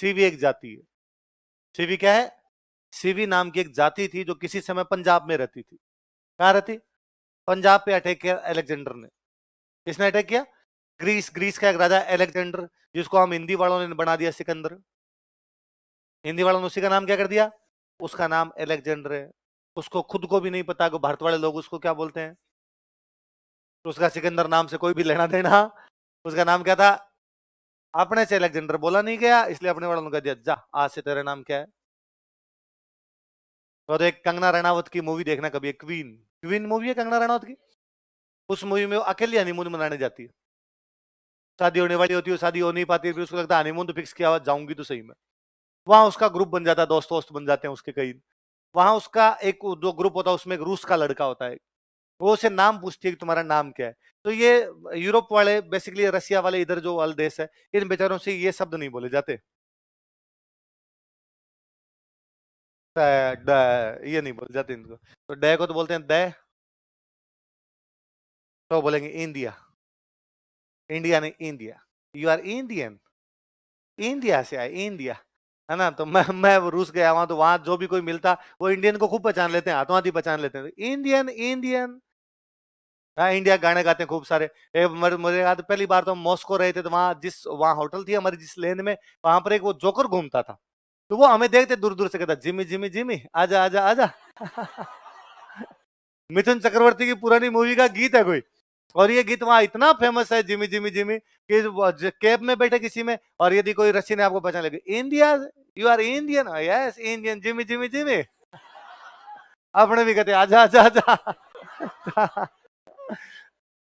CV एक जाति है। सीवी क्या है? सीवी नाम की एक जाति थी जो किसी समय पंजाब में रहती थी। कहां रहती? पंजाब पे अटैक किया अलेक्जेंडर ने। किसने अटैक किया? ग्रीस का एक राजा अलेक्जेंडर, जिसको हम हिंदी वालों ने बना दिया सिकंदर। हिंदी वालों ने उसी का नाम क्या कर दिया? उसका नाम अलेक्जेंडर है। उसको खुद को भी नहीं पता कि भारत वाले लोग उसको क्या बोलते हैं। तो उसका सिकंदर नाम से कोई भी लेना देना। उसका नाम क्या था? अपने से अलेक्जेंडर बोला नहीं गया, इसलिए अपने वालों ने कह दिया जा आज से तेरा नाम क्या है। तो एक कंगना रनावत की मूवी देखना कभी, क्वीन। क्वीन मूवी है कंगना रनावत की। उस मूवी में वो अकेली हनीमून मनाने जाती है। शादी होने वाली होती है, शादी हो नहीं पाती, फिर उसको लगता है हनीमून तो फिक्स किया हुआ, जाऊंगी तो सही में। वहां उसका ग्रुप बन जाता है, दोस्त दोस्त बन जाते हैं उसके कई। वहां उसका एक जो ग्रुप होता है उसमें एक रूस का लड़का होता है। वो उसे नाम पूछती है कि तुम्हारा नाम क्या है। तो ये यूरोप वाले, बेसिकली रसिया वाले, इधर जो वाले देश है, इन बेचारों से ये शब्द नहीं बोले जाते। ये नहीं बोले जाते इनको। तो डे को तो बोलते हैं दे। तो बोलेंगे इंडिया। इंडिया नहीं, India. You are Indian. India से आए, इंडिया। है ना? तो मैं रूस गया वहां, तो वहां जो भी कोई मिलता वो इंडियन को खूब पहचान लेते हैं, हाथों हाथ ही पहचान लेते हैं, इंडियन इंडियन। हाँ, इंडिया गाने गाते हैं खूब सारे। मुझे याद, पहली बार तो हम मॉस्को रहे थे, तो वहां होटल थी हमारी जिस लेन में, वहां पर एक वो जोकर घूमता था। तो वो हमें देखते दूर दूर से कहता, जिमी जिमी जिमी आजा आजा आजा। मिथुन चक्रवर्ती की पुरानी मूवी का गीत है कोई। और ये गीत वहां इतना फेमस है, जिमी जिमी जिमी, कि कैब में बैठे किसी में, और यदि कोई रस्सी ने आपको पहचान लगे, India, you are Indian, yes Indian, Jimmy Jimmy Jimmy. अपने भी कहते आजा आजा आजा।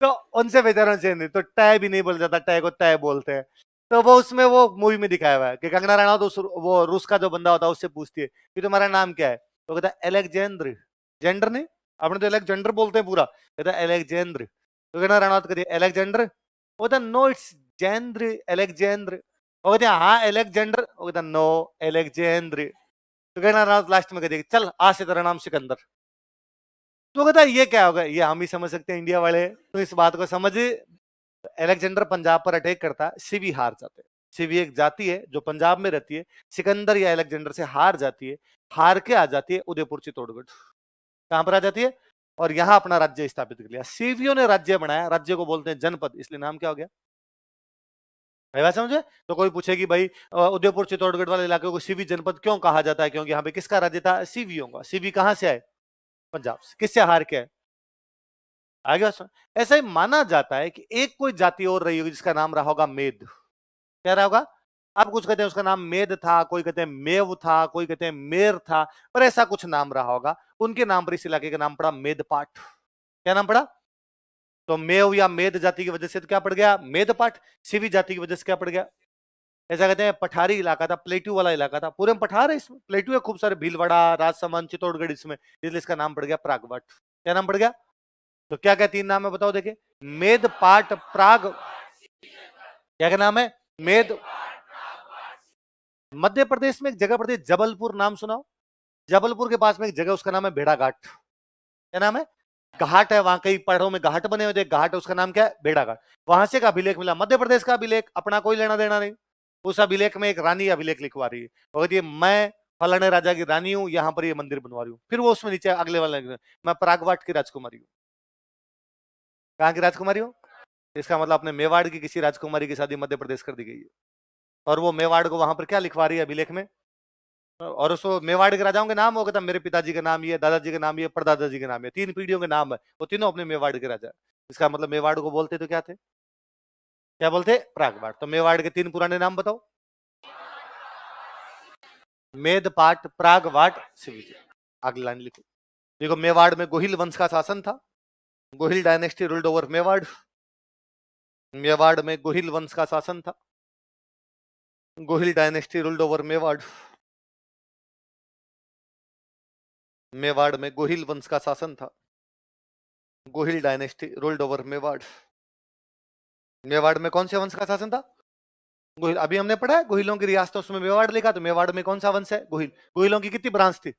तो उनसे बेचारों से नहीं, तो टय भी नहीं बोल जाता, टय को तय बोलते हैं। तो वो उसमें वो मूवी में दिखाया हुआ है कि कंगना रनावत वो रूस का जो बंदा होता है उससे पूछती है कि तुम्हारा नाम क्या है। तो कहता है एलेक्जेंद्र। जेंडर नहीं, अपने तो एलेक्जेंडर बोलते हैं पूरा, कहता है एलेक्जेंद्र। तो कंगना रनावत कहती है एलेक्जेंडर। वो कहता नो इट्स जेंद्र, एलेक्जेंद्र। वो कहते हैं हाँ एलेक्जेंडर। वो कहता नो, एलेक्जेंद्र। तो कंगना रनावत लास्ट में कहती है चल आज से तेरा नाम सिकंदर। तो कहता है ये क्या होगा, ये हम ही समझ सकते हैं इंडिया वाले, तो इस बात को समझ। अलेक्जेंडर पंजाब पर अटैक करता है, सिवी हार जाते हैं। सिवी एक जाति है जो पंजाब में रहती है, सिकंदर या अलेक्जेंडर से हार जाती है, हार के आ जाती है उदयपुर चित्तौड़गढ़। कहां पर आ जाती है? और यहां अपना राज्य स्थापित कर लिया। सीवियों ने राज्य बनाया, राज्य को बोलते हैं जनपद, इसलिए नाम क्या हो गया? भाई बात समझे? तो कोई पूछेगी भाई उदयपुर चित्तौड़गढ़ वाले इलाके को सीवी जनपद क्यों कहा जाता है? क्योंकि यहाँ पे किसका राज्य था? सीवियों का। सीवी कहां से आए? पंजाब से। किससे हार के आए? आगे ऐसा ही माना जाता है कि एक कोई जाति और रही होगी जिसका नाम रहा होगा मेद। क्या रहा होगा? अब कुछ कहते हैं उसका नाम मेद था, कोई कहते हैं मेव था, कोई कहते हैं मेर था, पर ऐसा कुछ नाम रहा होगा। उनके नाम पर इस इलाके का नाम पड़ा मेदपाट। क्या नाम पड़ा? तो मेव या मेद जाति की वजह से तो क्या पड़ गया? मेदपाट। सिवी जाति की वजह से क्या पड़ गया? ऐसा कहते हैं पठारी इलाका था, प्लेटू वाला इलाका था, पूरे में पठार है, इसमें प्लेटू है खूब सारे, भीलवाड़ा, राजसमंद, चित्तौड़गढ़ इसमें, इसलिए इसका नाम पड़ गया प्रागवट। क्या नाम पड़ गया? तो क्या क्या तीन नाम है बताओ देखे? मेद, पाट, प्राग। क्या क्या नाम है? मेद। मध्य प्रदेश में एक जगह पड़ती है जबलपुर, नाम सुनाओ। जबलपुर के पास में एक जगह, उसका नाम है भेड़ाघाट। क्या नाम है? घाट है वहां, कई पहाड़ों में घाट बने हुए थे, घाट है, उसका नाम क्या है? भेड़ाघाट। वहां से का अभिलेख मिला, मध्य प्रदेश का अभिलेख, अपना कोई लेना देना नहीं। उस अभिलेख में एक रानी अभिलेख लिखवा रही है, और कहती है मैं फलाने राजा की रानी हूं, यहाँ पर ये मंदिर बनवा रही हूँ। फिर वो उसमें नीचे अगले वाले मैं प्रागवाट की राजकुमारी हूँ। कहाँ की राजकुमारी हूँ? इसका मतलब अपने मेवाड़ की किसी राजकुमारी की शादी मध्य प्रदेश कर दी गई है, और वो मेवाड़ को वहां पर क्या लिखवा रही है अभिलेख में? और उसको मेवाड़ के राजाओं के नाम हो, कहता मेरे पिताजी का नाम ये, दादाजी का नाम ये, परदादाजी के नाम ये, 3 पीढ़ियों के नाम है, वो तीनों अपने मेवाड़ के राजा। इसका मतलब मेवाड़ को बोलते तो क्या थे? क्या बोलते? प्रागवाड़। तो मेवाड़ के 3 पुराने नाम बताओ। मेदपाट, प्रागवाट, सिविज। अगली लाइन लिखो। देखो मेवाड़ में गोहिल वंश का शासन था, Gohil dynasty ruled over Mewar. Mewar में गोहिल वंश का शासन था, Gohil dynasty ruled over Mewar. Mewar में गोहिल वंश का शासन था, Gohil dynasty ruled over Mewar. Mewar में कौन से वंश का शासन था? गोहिल। अभी हमने पढ़ा है गोहिलों की रियासत, उसमें मेवाड़ लिखा, तो मेवाड़ में कौन सा वंश है? गोहिल। गोहिलों की कितनी ब्रांच थी?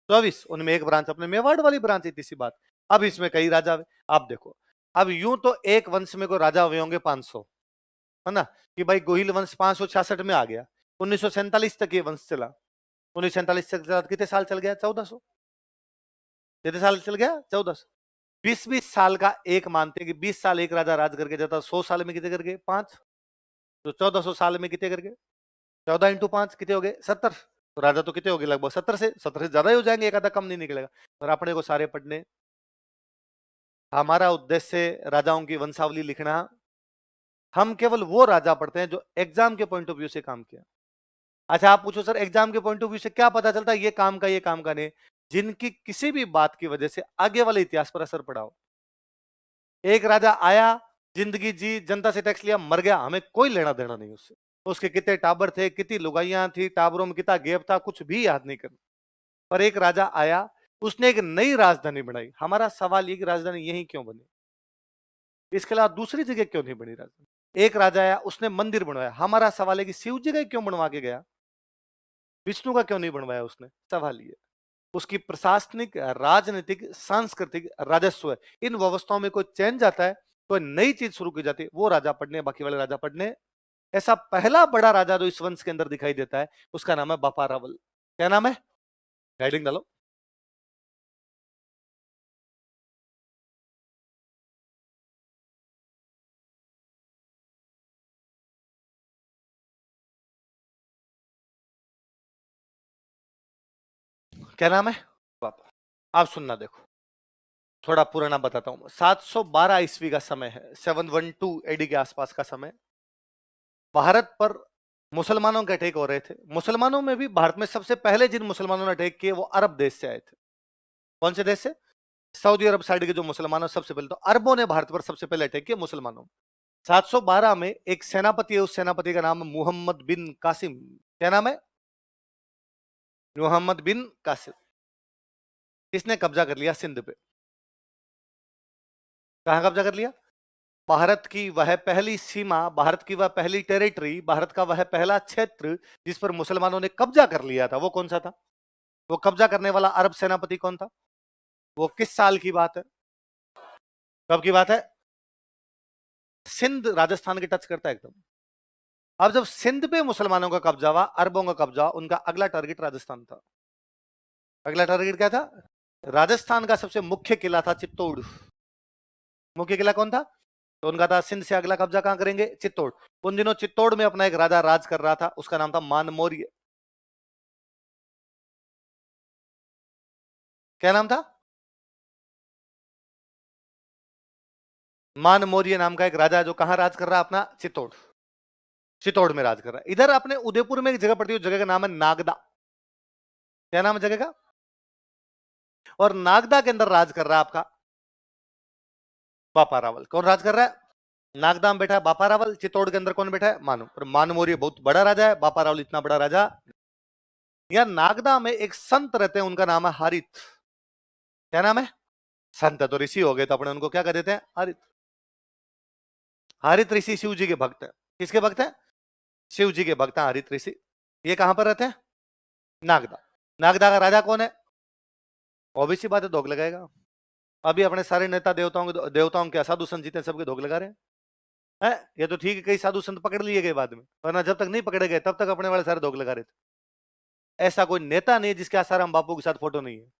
24। उनमें एक ब्रांच अपने मेवाड़ वाली ब्रांच थी, सी बात। अब इसमें कई राजा हुए। आप देखो, अब यूं तो एक वंश में को राजा हुए होंगे 500, है ना, कि भाई गोहिल वंश 566 में आ गया। 1947 तक ये वंश चला। 1947 तक कितने साल चल गया? 1400। कितने साल चल गया? 1400। 20-20 साल का एक मानते हैं कि 20 साल एक राजा राज करके जाता, 100 साल में कितने करके? 5। तो 1400 साल में कितने करके? 14 इंटू 5 कितने हो गए? 70। तो राजा तो कितने हो गए? लगभग 70 से ज्यादा ही हो जाएंगे, एक आधा कम नहीं निकलेगा। और अपने को सारे पढ़ने। हमारा उद्देश्य राजाओं की वंशावली लिखना। हम केवल वो राजा पढ़ते हैं जो एग्जाम के पॉइंट ऑफ व्यू से काम किया। अच्छा, आप पूछो सर एग्जाम के पॉइंट ऑफ व्यू से क्या पता चलता है ये काम का, ये काम का नहीं? जिनकी किसी भी बात की वजह से आगे वाले इतिहास पर असर पड़ा हो। एक राजा आया, जिंदगी जी, जनता से टैक्स लिया, मर गया, हमें कोई लेना देना नहीं उससे। उसके कितने टाबर थे, कितनी लुगाइयां थी, टाबरों में कितना गैप था, कुछ भी याद नहीं करना। पर एक राजा आया, उसने एक नई राजधानी बनाई। हमारा सवाल ये कि राजधानी यही क्यों बनी, इसके अलावा दूसरी जगह क्यों नहीं बनी राजधानी? एक राजा आया, उसने मंदिर बनवाया। हमारा सवाल है कि शिव जी का क्यों बनवा के गया, विष्णु का क्यों नहीं बनवाया उसने? सवाल ये। उसकी प्रशासनिक, राजनीतिक, सांस्कृतिक, राजस्व, इन व्यवस्थाओं में कोई चेंज आता है, कोई नई चीज शुरू की जाती है, वो राजा पढ़ने, बाकी वाले राजा पढ़ने। ऐसा पहला बड़ा राजा जो इस वंश के अंदर दिखाई देता है, उसका नाम है बापा रावल। क्या नाम है? गाइडिंग डालो। क्या नाम है? बापा। आप सुनना, देखो थोड़ा पुराना बताता हूं। 712 ईस्वी का समय है, 712 एडी के आसपास का समय। भारत पर मुसलमानों के अटैक हो रहे थे। मुसलमानों में भी भारत में सबसे पहले जिन मुसलमानों ने अटैक किए वो अरब देश से आए थे। कौन से देश से? सऊदी अरब साइड के जो मुसलमान, सबसे पहले तो अरबों ने भारत पर सबसे पहले अटैक किया मुसलमानों। 712 में एक सेनापति है, उस सेनापति का नाम मुहम्मद बिन कासिम। क्या नाम है? मुहम्मद बिन कासिम। इसने कब्जा कर लिया सिंध पे। कहां कब्जा कर लिया? भारत की वह पहली सीमा, भारत की वह पहली टेरिटरी, भारत का वह पहला क्षेत्र जिस पर मुसलमानों ने कब्जा कर लिया था, वो कौन सा था? वो कब्जा करने वाला अरब सेनापति कौन था? वो किस साल की बात है? कब की बात है? सिंध राजस्थान के टच करता है एकदम। अब जब सिंध पे मुसलमानों का कब्जा हुआ, अरबों का कब्जा, उनका अगला टारगेट राजस्थान था। अगला टारगेट क्या था? राजस्थान का सबसे मुख्य किला था चित्तौड़। मुख्य किला कौन था? तो उनका था सिंध से अगला कब्जा कहां करेंगे? चित्तौड़। उन दिनों चित्तौड़ में अपना एक राजा राज कर रहा था, उसका नाम था मान मौर्य। क्या नाम था? मान मौर्य नाम का एक राजा, जो कहां राज कर रहा है? अपना चित्तौड़। चित्तौड़ में राज कर रहा है। इधर अपने उदयपुर में एक जगह पड़ती है, उस जगह का नाम है नागदा। क्या नाम है जगह का? और नागदा के अंदर राज कर रहा है आपका बापा रावल। कौन राज कर रहा है? नागदा में बैठा है बापा रावल। चित्तौड़ के अंदर कौन बैठा है? मानो। पर मानो मौर्य बहुत बड़ा राजा है, बापा रावल इतना बड़ा राजा। यह नागदा में एक संत रहते हैं, उनका नाम है हारित। क्या नाम है? संत तो ऋषि हो गए, तो अपने उनको क्या कर देते हैं? हारित। हारित ऋषि शिव जी के भक्त हैं। किसके भक्त हैं? शिव जी के भक्त हैं हारित ऋषि। ये कहां पर रहते हैं? नागदा। नागदा का राजा कौन है? ओबीसी बात है, धोख लगाएगा। अभी अपने सारे नेता देवताओं के साधु संत जीते सबके धोख लगा रहे हैं। ये तो ठीक है, कई साधु संत पकड़ लिए गए बाद में, वरना जब तक नहीं पकड़े गए तब तक अपने वाले सारे धोख लगा रहे थे। ऐसा कोई नेता नहीं जिसके आसाराम बापू के साथ फोटो नहीं है।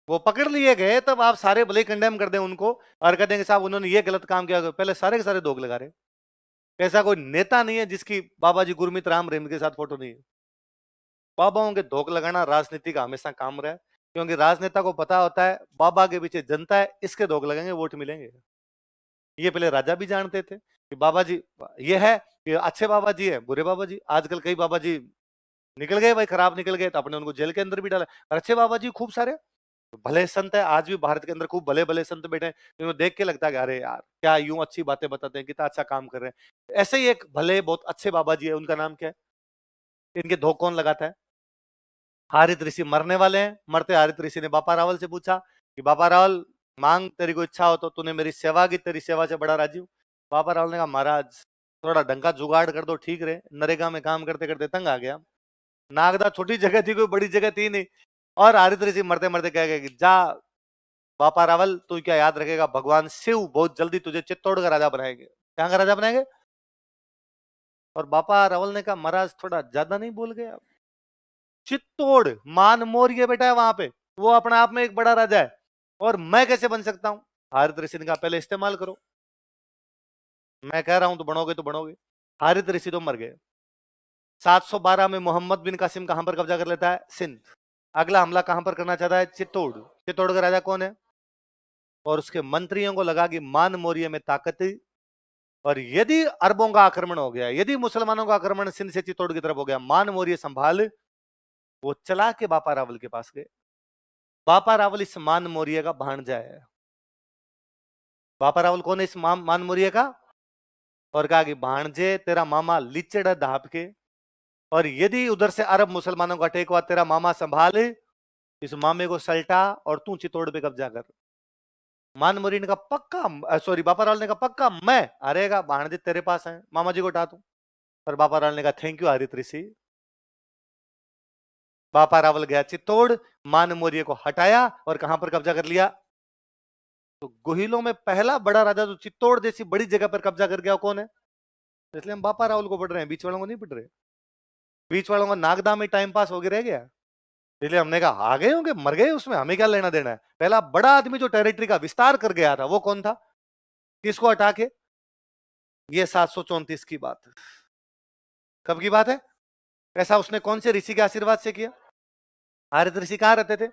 वो पकड़ लिए गए तब आप सारे भले कंडेम कर दें उनको और कह देंगे साहब उन्होंने ये गलत काम किया, पहले सारे के सारे धोख लगा रहे। ऐसा कोई नेता नहीं है जिसकी बाबा जी गुरमीत राम रहीम के साथ फोटो नहीं है। बाबाओं के धोख लगाना राजनीति का हमेशा काम रहा है, क्योंकि राजनेता को पता होता है बाबा के पीछे जनता है, इसके धोख लगेंगे वोट मिलेंगे। ये पहले राजा भी जानते थे कि बाबा जी ये है कि अच्छे बाबा जी है, बुरे बाबा जी। आजकल कई बाबा जी निकल गए भाई, खराब निकल गए, तो अपने उनको जेल के अंदर भी डाला। और अच्छे बाबा जी खूब सारे भले संत है, आज भी भारत के अंदर खूब भले भले संत बैठे हैं, तो देख के लगता है कि अरे यार क्या यूं अच्छी बातें बताते हैं, कितना अच्छा काम कर रहे हैं। ऐसे ही एक भले बहुत अच्छे बाबा जी है, उनका नाम क्या है? इनके धोख कौन लगाता है? हारित ऋषि मरने वाले हैं। मरते हारित ऋषि ने बापा रावल से पूछा कि बापा रावल मांग, तेरी को इच्छा हो तो, तूने मेरी सेवा की, तेरी सेवा से बड़ा राजी हूं। बापा रावल ने कहा महाराज थोड़ा ढंग का जुगाड़ कर दो, ठीक रहे, नरेगा में काम करते करते तंग आ गया। नागदा छोटी जगह थी, कोई बड़ी जगह थी नहीं। और हारित ऋषि मरते मरते कह गए कि जा बापा रावल, तू क्या याद रखेगा, भगवान शिव बहुत जल्दी तुझे चित्तौड़ का राजा बनाएंगे। क्या का राजा बनाएंगे? और बापा रावल ने कहा महाराज थोड़ा ज्यादा नहीं बोल गए आप? चित्तौड़ मान मौर्य बेटा है वहां पे, वो अपने आप में एक बड़ा राजा है, और मैं कैसे बन सकता हूं? हारित ऋषि ने कहा पहले इस्तेमाल करो, मैं कह रहा हूं तो बनोगे तो बनोगे। हारित ऋषि तो मर गए। 712 में मोहम्मद बिन कासिम कहां पर कब्जा कर लेता है? सिंध। अगला हमला कहां पर करना चाहता है? चित्तौड़। चित्तौड़ का राजा कौन है? और उसके मंत्रियों को लगा कि मान मौर्य में ताकत है, और यदि अरबों का आक्रमण हो गया, यदि मुसलमानों का आक्रमण सिंध से चित्तौड़ की तरफ हो गया, मान मौर्य संभाल। वो चला के बापा रावल के पास गए। बापा रावल इस मान मौर्य का भांजा है। बापा रावल कौन है इस मान मौर्य का? और कहा कि भांजे तेरा मामा लिचड़ धाप के, और यदि उधर से अरब मुसलमानों का अटैक हुआ, तेरा मामा संभाल, इस मामे को सल्टा और तू चित्तौड़ पे कब्जा कर। मान मौर्य ने कहा पक्का, सॉरी बापा रावल ने कहा पक्का मैं, अरेगा भांजे तेरे पास है, मामा जी को उठा तू। पर बापा रावल ने कहा थैंक यू हरित ऋषि। बापा रावल गया चित्तौड़, मान मौर्य को हटाया और कहां पर कब्जा कर लिया? तो गोहिलों में पहला बड़ा राजा जो चित्तौड़ जैसी बड़ी जगह पर कब्जा कर गया कौन है? इसलिए हम बापा रावल को पढ़ रहे हैं, बीच वालों को नहीं पढ़ रहे। बीच वालों का नागदा में टाइम पास हो गया रह गया, इसलिए हमने कहा आ गए होंगे मर गए, उसमें हमें क्या लेना देना है। पहला बड़ा आदमी जो टेरिटरी का विस्तार कर गया था वो कौन था? किसको हटा के? ये 734 की बात। कब की बात है? ऐसा उसने कौन से ऋषि के आशीर्वाद से किया? हारित ऋषि कहां रहते थे?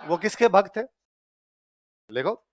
वो किसके भक्त थे? देखो